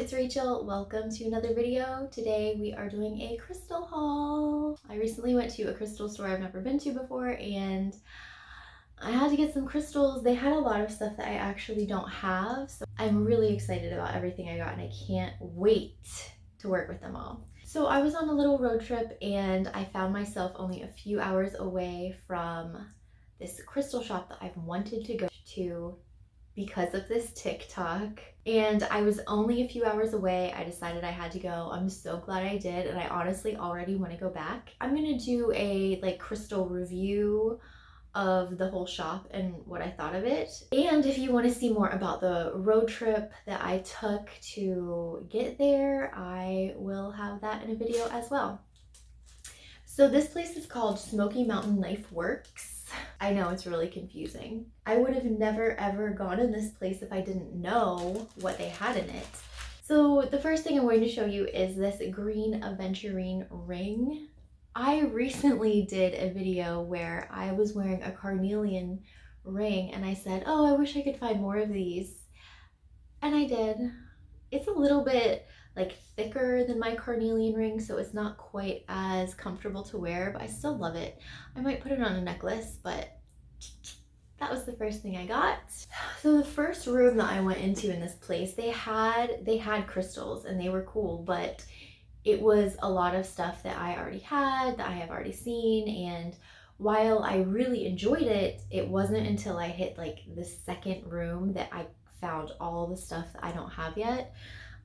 it's Rachel. Welcome to another video. Today we are doing a crystal haul. I recently went to a crystal store I've never been to before and I had to get some crystals. They had a lot of stuff that I actually don't have, so I'm really excited about everything I got and I can't wait to work with them all. So I was on a little road trip and I found myself only a few hours away from this crystal shop that I've wanted to go to because of this TikTok, and I was only a few hours away. I decided I had to go. I'm so glad I did, and I honestly already want to go back. I'm gonna do a crystal review of the whole shop and what I thought of it. And if you want to see more about the road trip that I took to get there, I will have that in a video as well. So this place is called Smoky Mountain Knife Works. I know it's really confusing. I would have never ever gone in this place if I didn't know what they had in it. So the first thing I'm going to show you is this green Aventurine ring. I recently did a video where I was wearing a carnelian ring and I said, oh, I wish I could find more of these. And I did. It's a little bit thicker than my carnelian ring, so it's not quite as comfortable to wear, but I still love it. I might put it on a necklace, but that was the first thing I got. So the first room that I went into in this place, they had crystals and they were cool, but it was a lot of stuff that I already had, that I have already seen, and while I really enjoyed it, it wasn't until I hit the second room that I found all the stuff that I don't have yet.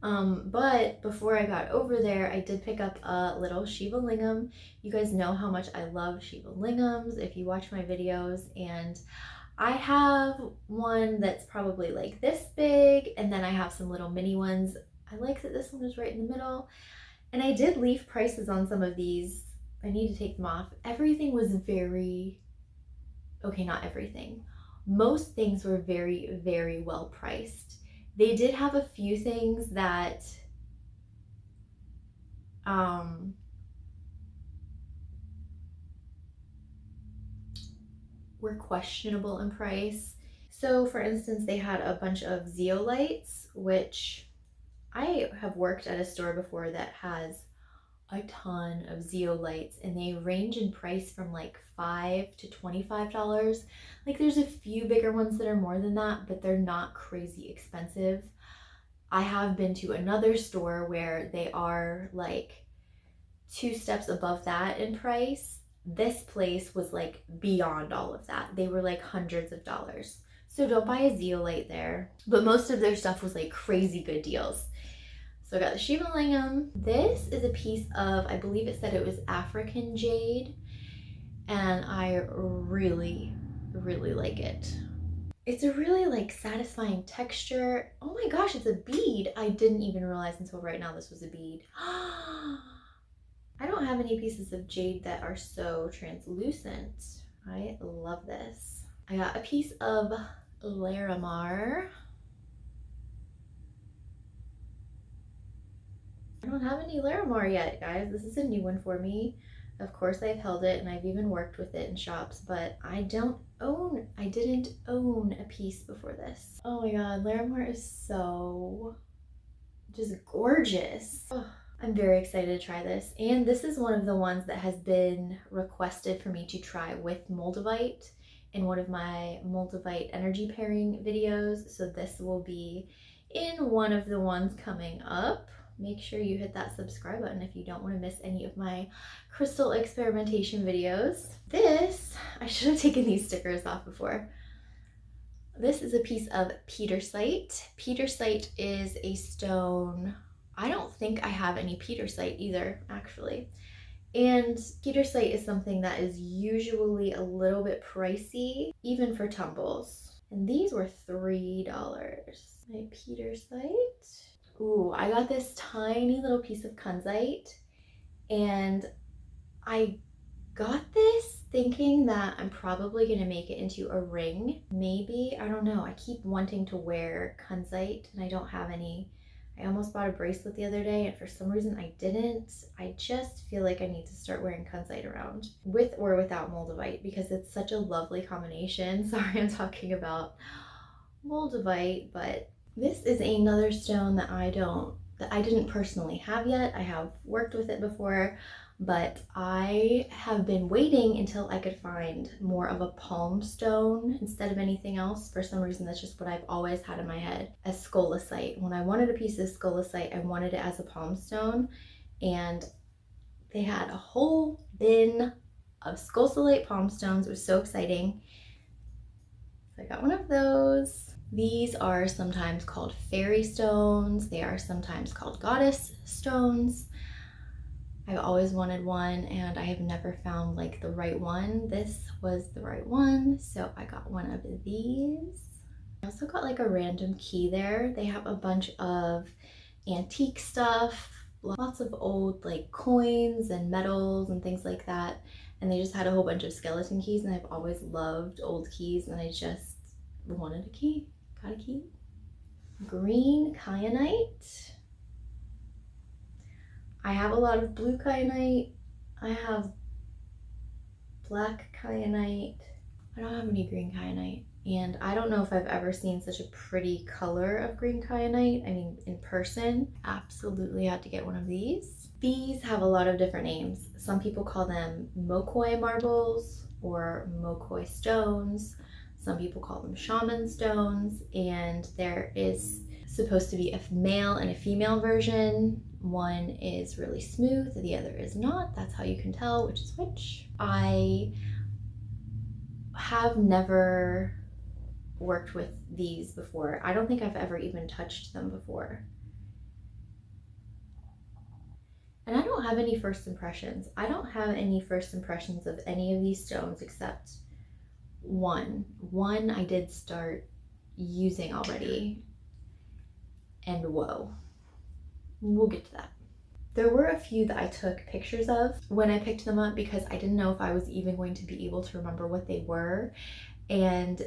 But before I got over there, I did pick up a little Shiva Lingham. You guys know how much I love Shiva Linghams if you watch my videos, and I have one that's probably this big, and then I have some little mini ones. I like that this one is right in the middle, and I did leave prices on some of these. I need to take them off. Everything was not everything. Most things were very, very well priced. They did have a few things that were questionable in price. So for instance, they had a bunch of zeolites, which I have worked at a store before that has a ton of zeolites, and they range in price from $5 to $25. There's a few bigger ones that are more than that, but they're not crazy expensive. I have been to another store where they are 2 steps above that in price. This place was beyond all of that. They were hundreds of dollars. So don't buy a zeolite there. But most of their stuff was crazy good deals. So I got the Shiva Lingham. This is a piece of, I believe it said it was African jade, and I really, really like it. It's a really satisfying texture. Oh my gosh, it's a bead. I didn't even realize until right now this was a bead. I don't have any pieces of jade that are so translucent. I love this. I got a piece of Larimar. I don't have any Larimar yet, guys. This is a new one for me. Of course, I've held it and I've even worked with it in shops, but I didn't own a piece before this. Oh my god, Larimar is so just gorgeous. Oh, I'm very excited to try this. And this is one of the ones that has been requested for me to try with Moldavite in one of my Moldavite energy pairing videos. So this will be in one of the ones coming up. Make sure you hit that subscribe button if you don't want to miss any of my crystal experimentation videos. This, I should have taken these stickers off before. This is a piece of Pietersite. Pietersite is a stone. I don't think I have any Pietersite either, actually. And Pietersite is something that is usually a little bit pricey, even for tumbles. And these were $3. My Pietersite. Ooh, I got this tiny little piece of Kunzite, and I got this thinking that I'm probably gonna make it into a ring. Maybe, I don't know. I keep wanting to wear Kunzite and I don't have any. I almost bought a bracelet the other day and for some reason I didn't. I just feel like I need to start wearing Kunzite around, with or without Moldavite, because it's such a lovely combination. Sorry, I'm talking about Moldavite, but this is another stone that I don't that I didn't personally have yet. I have worked with it before, but I have been waiting until I could find more of a palm stone instead of anything else. For some reason, that's just what I've always had in my head as Scolecite. When I wanted a piece of Scolecite, I wanted it as a palm stone, and they had a whole bin of Scolecite palm stones. It was so exciting. So I got one of those. These are sometimes called fairy stones. They are sometimes called goddess stones. I've always wanted one and I have never found like the right one. This was the right one, so I got one of these. I also got like a random key there. They have a bunch of antique stuff, lots of old like coins and medals and things like that. And they just had a whole bunch of skeleton keys, and I've always loved old keys, and I just wanted a key. Got a key. Green kyanite. I have a lot of blue kyanite. I have black kyanite. I don't have any green kyanite. And I don't know if I've ever seen such a pretty color of green kyanite. I mean, in person. Absolutely had to get one of these. These have a lot of different names. Some people call them Moqui Marbles or Moqui stones. Some people call them shaman stones. And there is supposed to be a male and a female version. One is really smooth, the other is not. That's how you can tell which is which. I have never worked with these before. I don't think I've ever even touched them before. And I don't have any first impressions. I don't have any first impressions of any of these stones except one. One I did start using already, and whoa. We'll get to that. There were a few that I took pictures of when I picked them up because I didn't know if I was even going to be able to remember what they were. And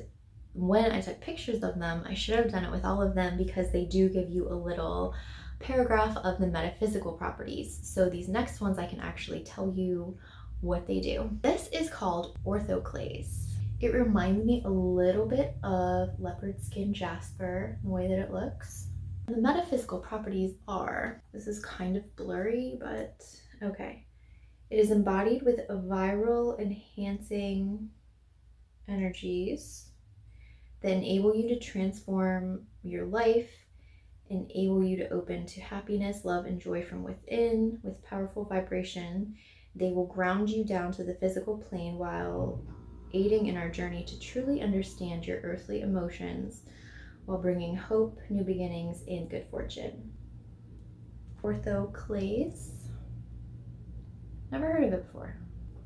when I took pictures of them, I should have done it with all of them because they do give you a little paragraph of the metaphysical properties. So these next ones I can actually tell you what they do. This is called Orthoclase. It reminds me a little bit of leopard skin jasper, the way that it looks. The metaphysical properties are, this is kind of blurry, but okay. It is embodied with a viral enhancing energies that enable you to transform your life, enable you to open to happiness, love, and joy from within with powerful vibration. They will ground you down to the physical plane while aiding in our journey to truly understand your earthly emotions, while bringing hope, new beginnings, and good fortune. Orthoclase. Never heard of it before.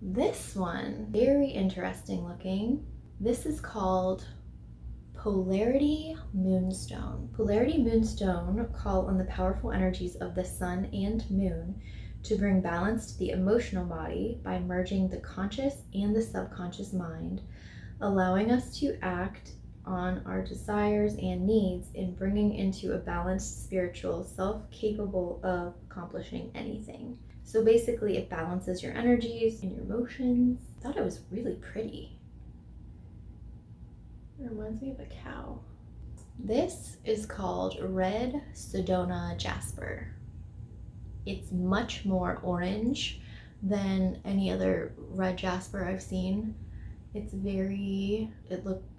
This one, very interesting looking. This is called Polarity Moonstone. Polarity Moonstone call on the powerful energies of the sun and moon to bring balance to the emotional body by merging the conscious and the subconscious mind, allowing us to act on our desires and needs in bringing into a balanced spiritual self capable of accomplishing anything. So basically it balances your energies and your emotions. I thought it was really pretty. It reminds me of a cow. This is called Red Sedona Jasper. It's much more orange than any other red jasper I've seen. It's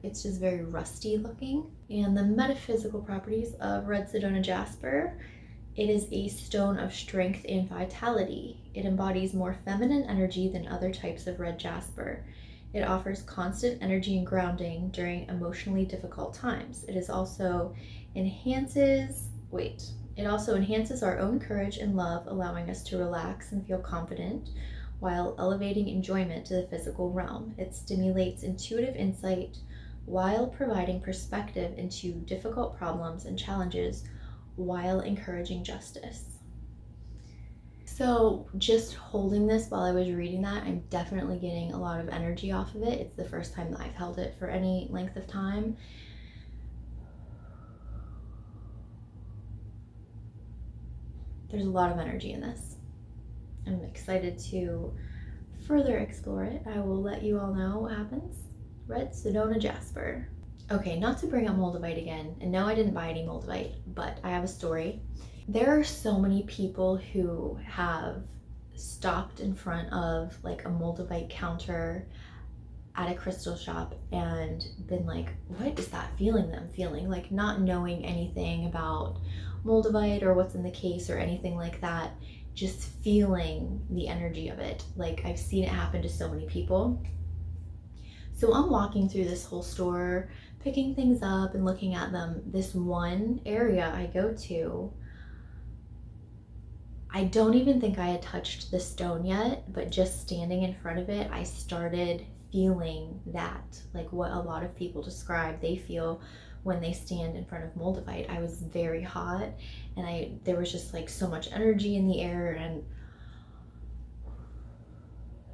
it's just very rusty looking. And the metaphysical properties of Red Sedona Jasper, it is a stone of strength and vitality. It embodies more feminine energy than other types of red jasper. It offers constant energy and grounding during emotionally difficult times. It also enhances our own courage and love, allowing us to relax and feel confident, while elevating enjoyment to the physical realm. It stimulates intuitive insight while providing perspective into difficult problems and challenges while encouraging justice. So just holding this while I was reading that, I'm definitely getting a lot of energy off of it. It's the first time that I've held it for any length of time. There's a lot of energy in this. I'm excited to further explore it. I will let you all know what happens. Red Sedona Jasper. Okay, not to bring up moldavite again, and no, I didn't buy any moldavite, but I have a story. There are so many people who have stopped in front of like a moldavite counter at a crystal shop and been like, what is that feeling them feeling? Like not knowing anything about moldavite or what's in the case or anything like that, just feeling the energy of it. Like I've seen it happen to so many people. So I'm walking through this whole store, picking things up and looking at them. This one area I go to, I don't even think I had touched the stone yet, but just standing in front of it, I started feeling that, like what a lot of people describe they feel when they stand in front of moldavite. I was very hot and there was just like so much energy in the air, and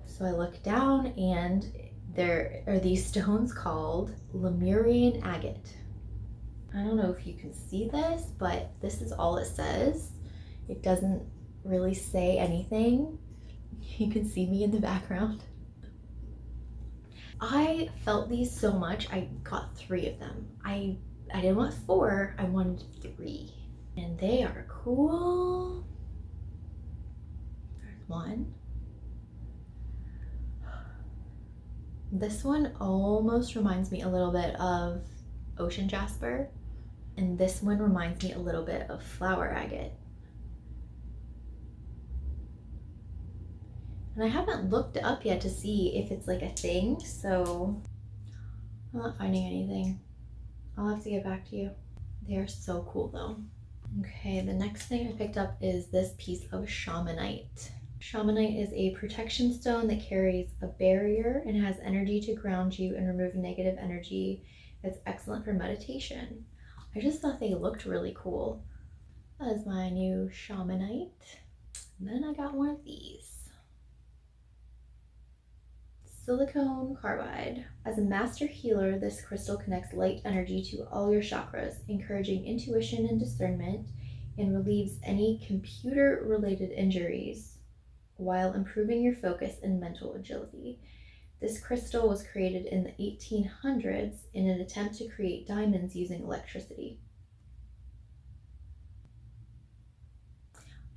so I looked down and there are these stones called Lemurian Agate. I don't know if you can see this, but this is all it says. It doesn't really say anything. You can see me in the background. I felt these so much, I got 3 of them. I didn't want 4, I wanted 3. And they are cool. There's one. This one almost reminds me a little bit of ocean jasper. And this one reminds me a little bit of flower agate. And I haven't looked up yet to see if it's like a thing, so I'm not finding anything. I'll have to get back to you. They are so cool though. Okay, the next thing I picked up is this piece of Shamanite. Shamanite is a protection stone that carries a barrier and has energy to ground you and remove negative energy. It's excellent for meditation. I just thought they looked really cool. That is my new Shamanite. And then I got one of these. Silicone Carbide. As a master healer, this crystal connects light energy to all your chakras, encouraging intuition and discernment, and relieves any computer-related injuries while improving your focus and mental agility. This crystal was created in the 1800s in an attempt to create diamonds using electricity.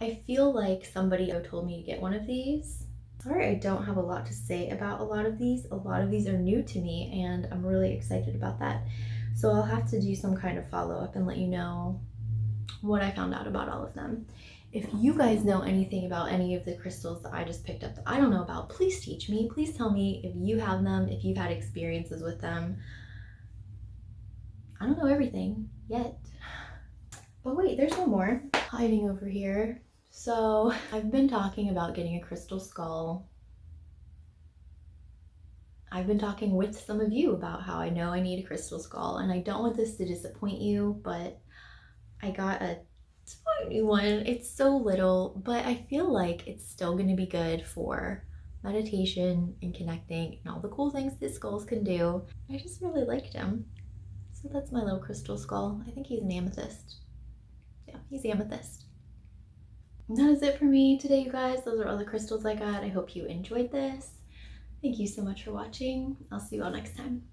I feel like somebody told me to get one of these. Sorry, I don't have a lot to say about a lot of these. A lot of these are new to me and I'm really excited about that. So I'll have to do some kind of follow-up and let you know what I found out about all of them. If you guys know anything about any of the crystals that I just picked up that I don't know about, please teach me. Please tell me if you have them, if you've had experiences with them. I don't know everything yet. But wait, there's one more hiding over here. So I've been talking about getting a crystal skull. I've been talking with some of you about how I know I need a crystal skull, and I don't want this to disappoint you, but I got a tiny one. It's so little, but I feel like it's still going to be good for meditation and connecting and all the cool things that skulls can do. I just really liked him. So that's my little crystal skull. I think he's an amethyst. Yeah, he's amethyst. That is it for me today, you guys. Those are all the crystals I got. I hope you enjoyed this. Thank you so much for watching. I'll see you all next time.